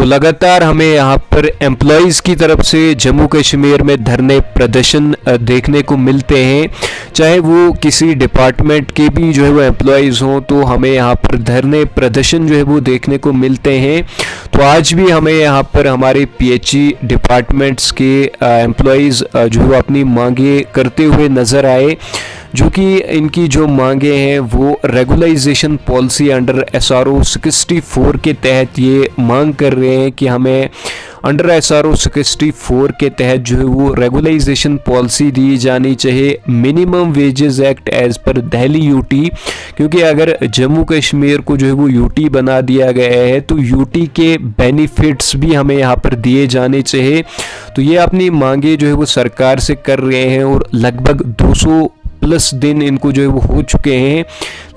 लगातार हमें यहाँ पर एम्प्लॉयज़ की तरफ से जम्मू कश्मीर में धरने प्रदर्शन देखने को मिलते हैं, चाहे वो किसी डिपार्टमेंट के भी जो है वो एम्प्लॉयज़ हों, तो हमें यहाँ पर धरने प्रदर्शन जो है वो देखने को मिलते हैं। तो आज भी हमें यहाँ पर हमारे पीएचई डिपार्टमेंट्स के एम्प्लॉयज़ जो है वो अपनी मांगे करते हुए नज़र आए, जो कि इनकी जो मांगे हैं वो रेगुलाइजेशन पॉलिसी अंडर SRO 64 के तहत ये मांग कर रहे हैं कि हमें अंडर SRO 64 के तहत जो है वो रेगुलाइजेशन पॉलिसी दी जानी चाहिए, minimum wages act as per Delhi UT. क्योंकि अगर जम्मू कश्मीर को जो है वो यूटी बना दिया गया है तो यूटी के बेनिफिट्स भी हमें यहाँ पर दिए जाने चाहिए। तो ये अपनी मांगे जो है वो सरकार से कर रहे हैं और लगभग 200 प्लस दिन इनको जो है वो हो चुके हैं,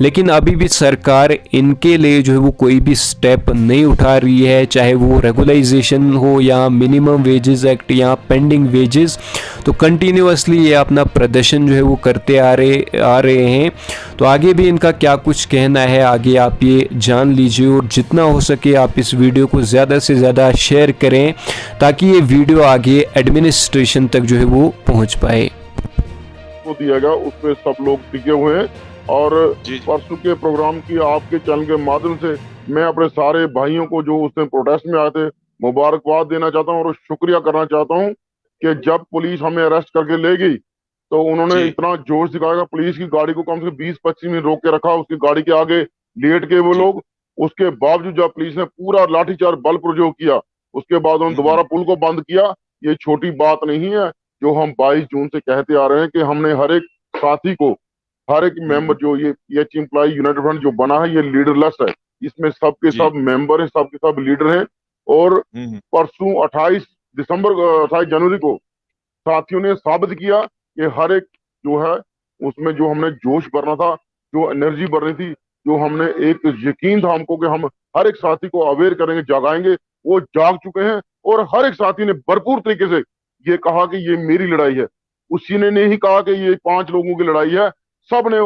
लेकिन अभी भी सरकार इनके लिए जो है वो कोई भी स्टेप नहीं उठा रही है, चाहे वो रेगुलाइजेशन हो या मिनिमम वेजेस एक्ट या पेंडिंग वेजेस। तो कंटिन्यूअसली ये अपना प्रदर्शन जो है वो करते आ रहे हैं। तो आगे भी इनका क्या कुछ कहना है, आगे आप ये जान लीजिए और जितना हो सके आप इस वीडियो को ज़्यादा से ज़्यादा शेयर करें ताकि ये वीडियो आगे एडमिनिस्ट्रेशन तक जो है वो पहुँच पाए। दिया गया उस पे सब लोग टिके हुए हैं और परसों के प्रोग्राम की आपके चैनल के माध्यम से मैं अपने सारे भाइयों को जो उसमें प्रोटेस्ट में आए थे मुबारकबाद देना चाहता हूं और शुक्रिया करना चाहता हूं कि जब पुलिस हमें अरेस्ट करके ले गई तो उन्होंने इतना जोश दिखाया, पुलिस की गाड़ी को कम से कम 20-25 मिनट रोक के रखा, उसकी गाड़ी के आगे लेट के वो लोग। उसके बावजूद जब पुलिस ने पूरा लाठीचार्ज बल प्रयोग किया, उसके बाद उन्होंने दोबारा पुल को बंद किया। ये छोटी बात नहीं है जो हम 22 जून से कहते आ रहे हैं कि हमने हर एक साथी को, हर एक मेंबर, जो ये पीएचई एम्प्लॉय यूनाइटेड फ्रंट जो बना है ये लीडरलेस है, इसमें सबके सब मेंबर हैं, सबके सब लीडर हैं। और परसों 28 जनवरी को साथियों ने साबित किया कि हर एक जो है उसमें जो हमने जोश भरना था, जो एनर्जी भरनी थी, जो हमने एक यकीन था हमको कि हम हर एक साथी को अवेयर करेंगे, जगाएंगे, वो जाग चुके हैं। और हर एक साथी ने भरपूर तरीके से ये कहा कि ये मेरी लड़ाई है, उसी ने नहीं कहा कि ये 5 लोगों की लड़ाई है। सब ने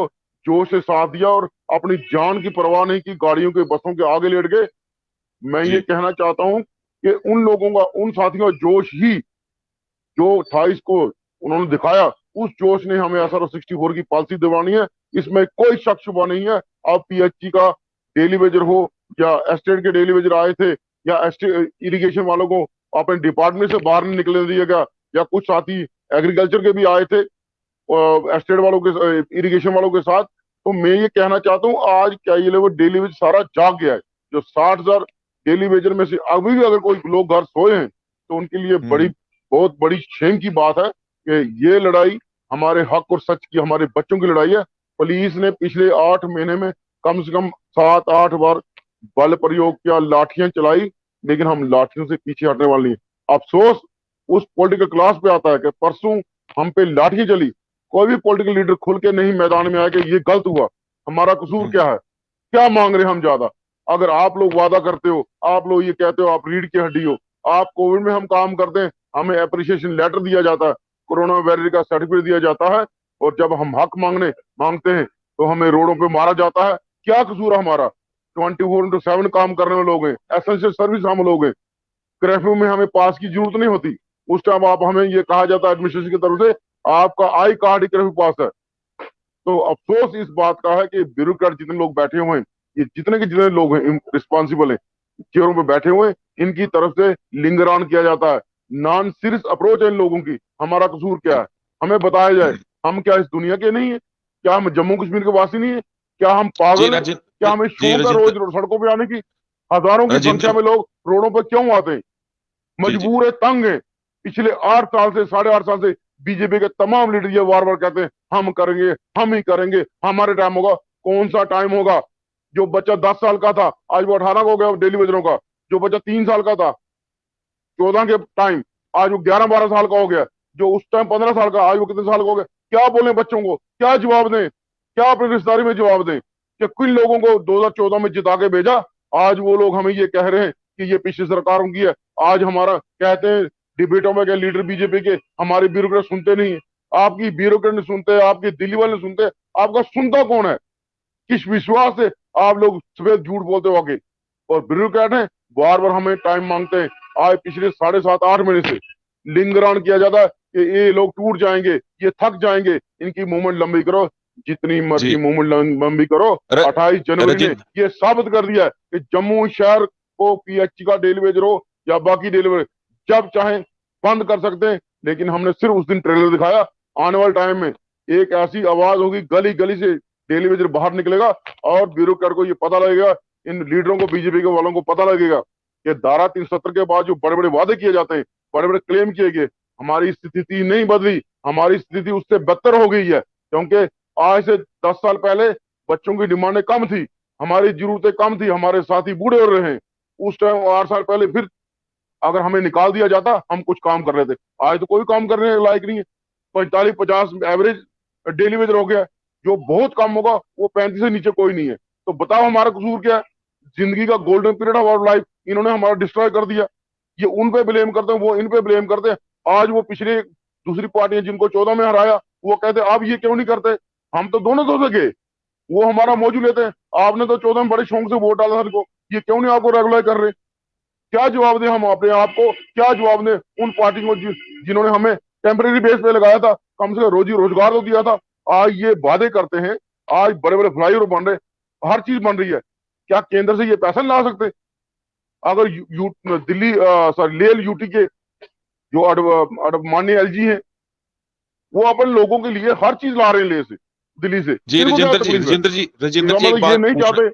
जोश से साथ दिया और अपनी जान की परवाह नहीं की, गाड़ियों के बसों के आगे लेट गए। मैं ये कहना चाहता हूं कि उन लोगों का, उन साथियों का जोश ही जो 28 को उन्होंने दिखाया, उस जोश ने हमें SRO 64 की पॉलिसी दिलवानी है, इसमें कोई शक शुबा नहीं है। अब पीएचई का डेली वेजर हो या एस्टेट के डेली वेजर आए थे या इरिगेशन वालों को अपने डिपार्टमेंट से बाहर नहीं निकलने दिया गया, या कुछ साथी एग्रीकल्चर के भी आए थे एस्टेट वालों के, इरिगेशन वालों के साथ। तो मैं ये कहना चाहता हूँ आज क्या ये लोग डेली वेज सारा जाग गया है। जो 60,000 डेली वेजर में से अभी भी अगर कोई लोग घर सोए हैं तो उनके लिए बहुत बड़ी शेम की बात है कि ये लड़ाई हमारे हक और सच की, हमारे बच्चों की लड़ाई है। पुलिस ने पिछले 8 महीने में कम से कम 7-8 बार बल प्रयोग किया, लाठियां चलाई, लेकिन हम लाठियों से पीछे हटने वाले नहीं। अफसोस उस पॉलिटिकल क्लास पे आता है कि परसों हम पे लाठी चली, कोई भी पॉलिटिकल लीडर खुल के नहीं मैदान में आया कि ये गलत हुआ, हमारा कसूर क्या है, क्या मांग रहे हम ज्यादा। अगर आप लोग वादा करते हो, आप लोग ये कहते हो आप रीढ़ की हड्डी हो, आप कोविड में हम काम करते हैं, हमें अप्रिसिएशन लेटर दिया जाता है, कोरोना वायरस का सर्टिफिकेट दिया जाता है, और जब हम हक मांगते हैं तो हमें रोडों पे मारा जाता है। क्या कसूर है हमारा? 24/7 काम करने वाले लोग हैं, एसेंशियल सर्विस हम लोग हैं, कर्फ्यू में हमें पास की जरूरत नहीं होती। उस टाइम आप हमें ये कहा जाता है एडमिनिस्ट्रेशन की तरफ से आपका I card he curfew pass है। तो अफसोस इस बात का है कि ब्यूरोक्रेट जितने लोग बैठे हुए हैं, ये जितने के जितने लोग हैं रिस्पॉन्सिबल हैं, चेयरों पे बैठे हुए हैं, इनकी तरफ से लिंगरान किया जाता है। नॉन सीरियस अप्रोच है इन लोगों की। हमारा कसूर क्या है? हमें बताया जाए, हम क्या इस दुनिया के नहीं है? क्या हम जम्मू कश्मीर के वासी नहीं है? क्या हम पागल हैं? क्या हमें शौक है रोज सड़कों पे आने की? हजारों की संख्या में लोग रोडों पर क्यों आते हैं? मजबूर है, तंग है। पिछले 8 साल से, 8.5 साल से बीजेपी के तमाम लीडर ये बार बार कहते हैं हम करेंगे, हम ही करेंगे, हमारे टाइम होगा। कौन सा टाइम होगा? जो बच्चा 10 साल का था आज वो 18 का हो गया डेली वेजरों का। जो बच्चा 3 साल का था 14 के टाइम, आज वो 11-12 साल का हो गया। जो उस टाइम 15 साल का, आज वो कितने साल का हो गया? क्या बोले बच्चों को? क्या जवाब दें? क्या अपनी रिश्तेदारी में जवाब दें कि किन लोगों को 2014 में जिता के भेजा, आज वो लोग हमें ये कह रहे हैं कि ये पिछली सरकारों की है। आज हमारा कहते हैं डिबेटों में, क्या लीडर बीजेपी के हमारे ब्यूरोक्रेट सुनते नहीं है। आपकी ब्यूरोक्रेट नहीं सुनते, आपकी दिल्ली वाले सुनते, आपका सुनता कौन है? किस विश्वास से आप लोग सफेद झूठ बोलते हो आगे? और ब्यूरोक्रेट हैं बार बार हमें टाइम मांगते हैं। आज पिछले 7.5-8 महीने से लिंगरान किया जाता है कि ये लोग टूट जाएंगे, ये थक जाएंगे, इनकी मूवमेंट लंबी करो। जितनी मर्जी जी मूवमेंट लंबी करो। 28 जनवरी ने रजिंद ये साबित कर दिया है कि जम्मू शहर को पीएचई का डेली वेज हो या बाकी डेली वेज जब चाहे बंद कर सकते हैं। लेकिन हमने सिर्फ उस दिन ट्रेलर दिखाया। आने वाले टाइम में एक ऐसी आवाज होगी, गली गली से डेली वेज बाहर निकलेगा और ब्यूरोक्रेट को ये पता लगेगा, इन लीडरों को, बीजेपी के वालों को पता लगेगा कि धारा 370 के बाद जो बड़े बड़े वादे किए जाते हैं, बड़े बड़े क्लेम किए गए, हमारी स्थिति नहीं बदली, हमारी स्थिति उससे बेहतर हो गई है। क्योंकि आज से 10 साल पहले बच्चों की डिमांडें कम थी, हमारी जरूरतें कम थी, हमारे साथी बूढ़े हो रहे हैं। उस टाइम 8 साल पहले फिर अगर हमें निकाल दिया जाता, हम कुछ काम कर रहे थे। आज तो कोई काम करने लायक नहीं है। 45-50 एवरेज डेली वेज हो गया। जो बहुत कम होगा वो 35 से नीचे कोई नहीं है। तो बताओ हमारा कसूर क्या है? जिंदगी का golden period of our life इन्होंने हमारा डिस्ट्रॉय कर दिया। ये उन पे ब्लेम करते हैं, वो इन पे ब्लेम करते हैं। आज वो पिछले दूसरी पार्टियां जिनको 14 में हराया, वो कहते हैं आप ये क्यों नहीं करते? हम तो दोनों दो से गए, वो हमारा मौजू लेते हैं। आपने तो 14 में बड़े शौक से वोट डाला सर को, ये क्यों नहीं आपको रेगुलर कर रहे? क्या जवाब दें हम अपने आप को? क्या जवाब दें उन पार्टी को जिन्होंने हमें टेम्परेरी बेस पे लगाया था, कम से कम रोजी रोजगार तो दिया था। आज ये वादे करते हैं, आज बड़े बड़े फ्लाईओवर बन रहे, हर चीज बन रही है। क्या केंद्र से ये पैसा नहीं ला सकते? अगर दिल्ली सॉरी लेह यूटी के जो माननीय एलजी हैं, वो अपन लोगों के लिए हर चीज ला रहे हैं लेह से, दिल्ली से। जी इनको क्या राजेंद्र जी, तकलीफ है? राजेंद्र जी ये नहीं चाहते।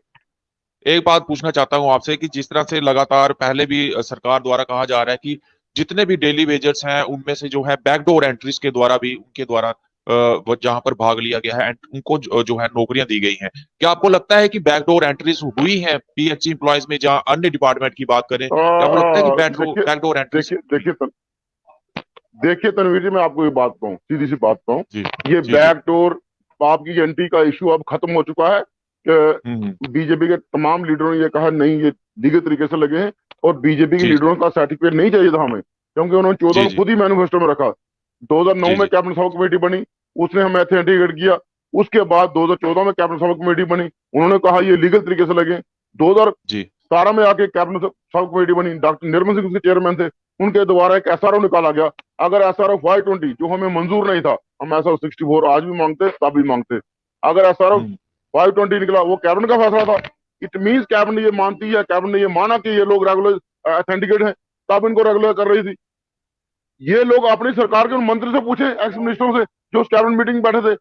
एक बात पूछना चाहता हूं आपसे कि जिस तरह से लगातार पहले भी सरकार द्वारा कहा जा रहा है कि जितने भी डेली वेजर्स हैं उनमें से जो है बैकडोर एंट्रीज के द्वारा भी उनके द्वारा वो जहां पर भाग लिया गया है उनको जो है नौकरियां दी गई हैं। क्या आपको लगता है कि बैकडोर एंट्रीज हुई हैं पीएचई एम्प्लॉयज में? जहां अन्य डिपार्टमेंट की बात करें, क्या आपको लगता है कि बैकडोर एंट्रीज? देखिए तनवीर जी, मैं आपको ये बात कहूँ, सीधी सी बात कहूँ, जी ये जी जी बैकडोर आपकी एंट्री का इशू अब खत्म हो चुका है। बीजेपी के तमाम लीडरों ने ये कहा नहीं, ये लीगल तरीके से लगे हैं। और बीजेपी के जी लीडरों का सर्टिफिकेट नहीं चाहिए था हमें, क्योंकि उन्होंने 14 जी में जी खुद ही मैनिफेस्टो में रखा। 2009 जी में जी कैबिनेट सब कमेटी बनी, उसने हमें ऑथेंटिकेट किया। उसके बाद 2014 में कैबिनेट सब कमेटी बनी, उन्होंने कहा ये लीगल तरीके से लगे। जी 2017 में आके कैबिनेट सब कमेटी बनी, डॉक्टर निर्मल सिंह उसके चेयरमैन थे, उनके द्वारा एक एसआरओ निकाला गया। अगर एसआरओ 520 जो हमें मंजूर नहीं था, हम एसआरओ 64 आज भी मांगते, तब भी मांगते। अगर एसआरओ 520 निकला, वो कैबिनेट का फैसला था। इट मींस कैबिनेट ये मानती है, कैबिनेट ने ये माना कि ये लोग रेगुलर ऑथेंटिकेट है, तब इनको रेगुलर कर रही थी। ये लोग अपनी सरकार के मंत्री से पूछे, एक्स मिनिस्टरों से जो उस कैबिनेट मीटिंग में बैठे थे।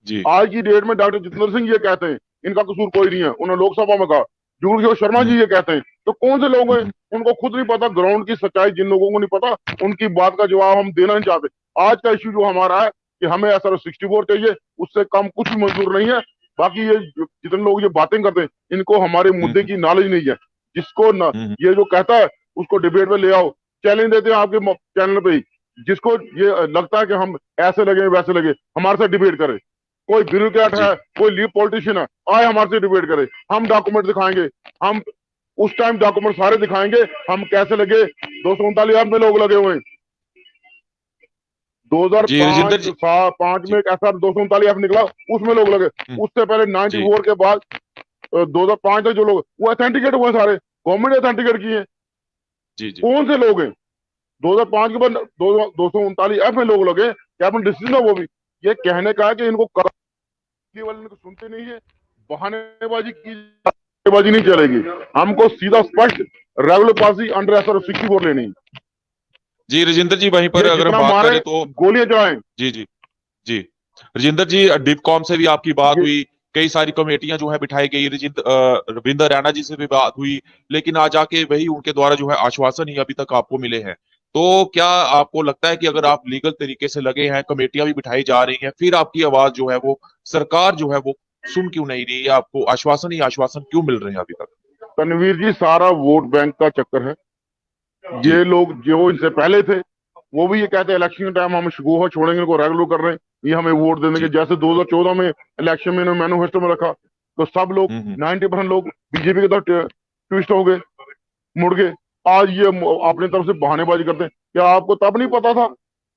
जी आज की डेट में डॉक्टर जितेंद्र सिंह ये कहते हैं इनका कसूर कोई नहीं है, उन्होंने लोकसभा में कहा। जुगल किशोर शर्मा जी ये कहते हैं। तो कौन से लोग हैं? उनको खुद नहीं पता ग्राउंड की सच्चाई। जिन लोगों को नहीं पता, उनकी बात का जवाब हम देना नहीं चाहते। आज का इश्यू जो हमारा है कि हमें SRO 64 चाहिए, उससे कम कुछ भी मंजूर नहीं है। बाकी ये जितने लोग ये बातें करते हैं, इनको हमारे मुद्दे की नॉलेज नहीं है। जिसको न ये जो कहता है उसको डिबेट में ले आओ, चैलेंज देते हैं आपके चैनल पे ही। जिसको ये लगता है कि हम ऐसे लगे वैसे लगे, हमारे साथ डिबेट करे। कोई ब्यूरोक्रेट है, कोई लीड पॉलिटिशियन है, आए हमारे से डिबेट करे, हम डॉक्यूमेंट दिखाएंगे। हम उस टाइम डॉक्यूमेंट सारे दिखाएंगे, हम कैसे लगे। 239 में लोग लगे हुए हैं। जी राजेंद्र जी 2005 में एक ऐसा 239 निकला, उसमें लोग लगे। उससे पहले 94 के बाद 2005 तक जो लोग वो ऑथेंटिकेट हुए सारे, गवर्नमेंट ऑथेंटिकेट किए। जी जी कौन से लोग हैं? 2005 के बाद 239 में लोग लगे, कैबिनेट डिसीजन है वो भी। ये कहने का है कि इनको वाले इनको सुनते नहीं है, बहानेबाजी की, बहानेबाजी नहीं चलेगी। हमको सीधा स्पष्ट रेगुलर पॉलिसी अंडर SRO 64 लेनी है। जी राजेंद्र जी, वहीं पर ये अगर हम जितना बात मारे करें तो गोलियां चलाएं। जी जी जी राजेंद्र जी, डिपकॉम से भी आपकी बात हुई, कई सारी कमेटियां जो है बिठाई गई, रविंदर रैना जी से भी बात हुई, लेकिन आज आके वही उनके द्वारा जो है आश्वासन ही अभी तक आपको मिले हैं। तो क्या आपको लगता है कि अगर आप लीगल तरीके से लगे हैं, कमेटियां भी बिठाई जा रही हैं, फिर आपकी आवाज जो है वो सरकार जो है वो सुन क्यों नहीं रही है? आपको आश्वासन ही आश्वासन क्यों मिल रहे हैं अभी तक? तनवीर जी, सारा वोट बैंक का चक्कर है। जी ये लोग जो इनसे पहले थे, वो भी ये कहते हैं इलेक्शन के टाइम हम शगुफा छोड़ेंगे, इनको रेगुलर कर रहे हैं, ये हमें वोट दे देंगे। जी जैसे 2014 में इलेक्शन में इन्होंने मैनिफेस्टो में रखा, तो सब लोग 90% लोग बीजेपी की तरफ ट्विस्ट हो गए, मुड़ गए। आज ये अपनी तरफ से बहानेबाजी करते हैं। क्या आपको तब नहीं पता था?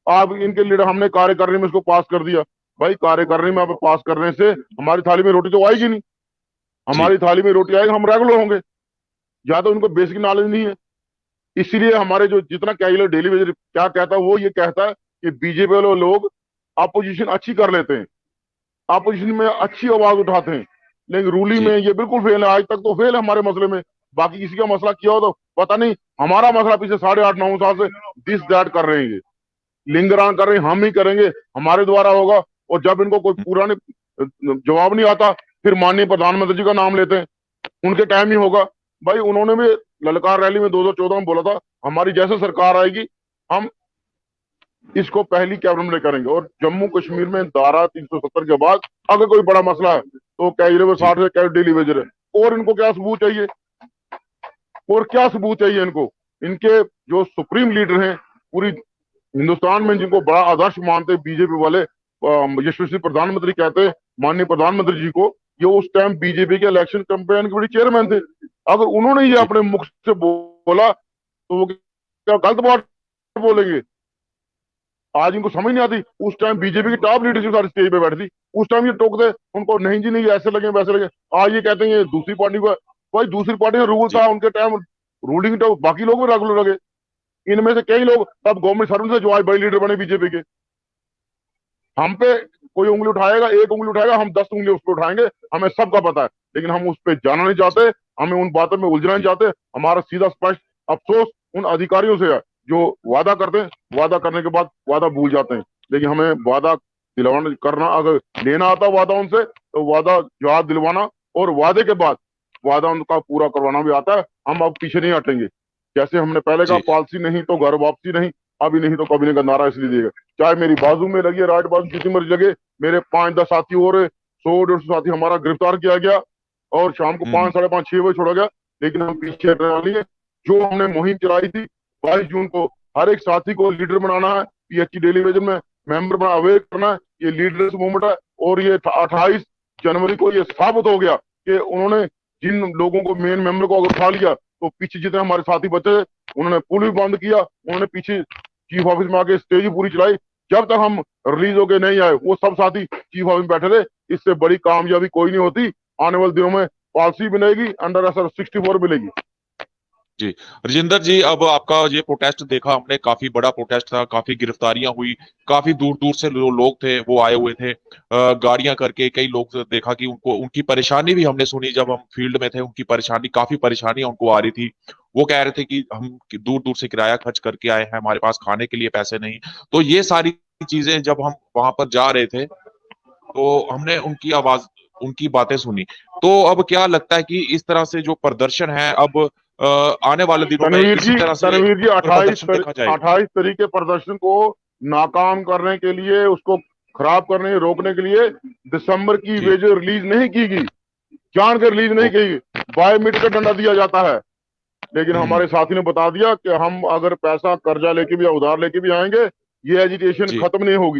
आप इनके लीडर, हमने कार्यकारिणी में इसको पास कर दिया। भाई कार्यकारिणी में आप पास करने से हमारी थाली में रोटी तो आएगी नहीं। हमारी थाली में रोटी आएगी, हम रेगुलर होंगे। या तो उनको बेसिक नॉलेज नहीं है। इसीलिए हमारे जो जितना कैजुअल डेली वेजर क्या कहता है, वो ये कहता है कि बीजेपी वाले लोग अपोजिशन अच्छी कर लेते हैं, अपोजिशन में अच्छी आवाज उठाते हैं, लेकिन रूलिंग में ये बिल्कुल फेल है। आज तक तो फेल है हमारे मसले में। बाकी किसी का मसला किया हो तो पता नहीं, हमारा मसला पिछले 8.5-9 साल से दिस दैट कर रहे हैं, ये लिंगरान कर रहे हैं, हम ही करेंगे, हमारे द्वारा होगा। और जब इनको कोई पूरा नहीं जवाब नहीं आता, फिर माननीय प्रधानमंत्री जी का नाम लेते हैं, उनके टाइम ही होगा। भाई उन्होंने भी ललकार रैली में 2014 में बोला था, हमारी जैसे सरकार आएगी हम इसको पहली कैबिनेट में करेंगे। और जम्मू कश्मीर में धारा 370 के बाद अगर कोई बड़ा मसला है तो कैजुअल 60 से कैजुअल डेली वेजर है। और इनको क्या सबूत चाहिए, और क्या सबूत चाहिए इनको? इनके जो सुप्रीम लीडर हैं पूरी हिंदुस्तान में, जिनको बड़ा आदर्श मानते बीजेपी वाले, यशस्वी प्रधानमंत्री कहते हैं माननीय प्रधानमंत्री जी को, ये उस टाइम बीजेपी के इलेक्शन कैंपेन के बड़े चेयरमैन थे। अगर उन्होंने ये अपने मुख से बोला तो वो क्या गलत बात बोलेंगे? आज इनको समझ नहीं आती। उस टाइम बीजेपी की टॉप लीडरशिप सारी स्टेज पे बैठी थी, उस टाइम ये टोकते उनको, नहीं जी नहीं ऐसे लगे वैसे लगे। आज ये कहते हैं ये दूसरी पार्टी को, भाई दूसरी पार्टी का रूल था उनके टाइम, रूलिंग तो बाकी लोग भी रेगुलर लगे। इनमें से कई लोग तब गवर्नमेंट सर्वेंट से जो आज बड़े लीडर बने बीजेपी के। हम पे कोई उंगली उठाएगा, एक उंगली उठाएगा, हम 10 उंगली उस पर उठाएंगे, हमें सबका पता है। लेकिन हम उस पर जाना नहीं चाहते, हमें उन बातों में उलझना नहीं चाहते। हमारा सीधा स्पष्ट अफसोस उन अधिकारियों से है जो वादा करते हैं, वादा करने के बाद वादा भूल जाते हैं। लेकिन हमें वादा दिलवाना करना, अगर लेना आता वादा उनसे, तो वादा याद दिलवाना और वादे के बाद वादा उनका पूरा करवाना भी आता है। हम अब पीछे नहीं हटेंगे। जैसे हमने पहले कहा, पॉलिसी नहीं तो घर वापसी नहीं, अभी नहीं तो कभी नहीं का नारा इसलिए देगा। चाहे मेरी बाजू में लगी है, राइट बाजू जितनी मर्जी लगे, मेरे 5-10 साथी और 100-150 साथी हमारा गिरफ्तार किया गया और शाम को 5, 5:30, 6 बजे छोड़ा गया। लेकिन हम पीछे हटने है। जो हमने मुहिम चलाई थी 22 जून को, हर एक साथी को लीडर बनाना है, पीएचई डेली वेजर में मेंबर बना अवेयर करना है, ये लीडर्स मूवमेंट है। और ये 28 जनवरी को ये साबित हो गया कि उन्होंने जिन लोगों को, मेन मेंबर को अगर उठा लिया, तो पीछे जितने हमारे साथी बचे उन्होंने पुल भी बंद किया, उन्होंने पीछे चीफ ऑफिस में आके स्टेज पूरी चलाई। जब तक हम रिलीज होके नहीं आए, वो सब साथी चीफ ऑफिस में बैठे थे। इससे बड़ी कामयाबी कोई नहीं होती। आने वाले दिनों में पॉलिसी बनेगी, अंडर असर 64 मिलेगी। जी राजेंद्र जी, अब आपका ये प्रोटेस्ट देखा हमने, काफी बड़ा प्रोटेस्ट था, काफी गिरफ्तारियां हुई, काफी दूर दूर से जो लोग थे वो आए हुए थे गाड़ियां करके। कई लोग देखा कि उनको, उनकी परेशानी भी हमने सुनी जब हम फील्ड में थे, उनकी परेशानी, काफी परेशानियां उनको आ रही थी। वो कह रहे थे कि हम दूर दूर से किराया खर्च करके आए हैं, हमारे पास खाने के लिए पैसे नहीं। तो ये सारी चीजें जब हम वहां पर जा रहे थे तो हमने उनकी आवाज, उनकी बातें सुनी। तो अब क्या लगता है कि इस तरह से जो प्रदर्शन है अब आने वाले दिनों में इसी तरह से तनवीर जी 28 देखा जाएगा? 28 तरीके प्रदर्शन को नाकाम करने के लिए, उसको खराब करने, रोकने के लिए दिसंबर की वेजेस रिलीज नहीं की गई, जान कर रिलीज नहीं की गई, बायोमीट्रिक का डंडा दिया जाता है। लेकिन हमारे साथी ने बता दिया कि हम अगर पैसा कर्जा लेके भी या उधार लेके भी आएंगे, ये एजुटेशन खत्म नहीं होगी।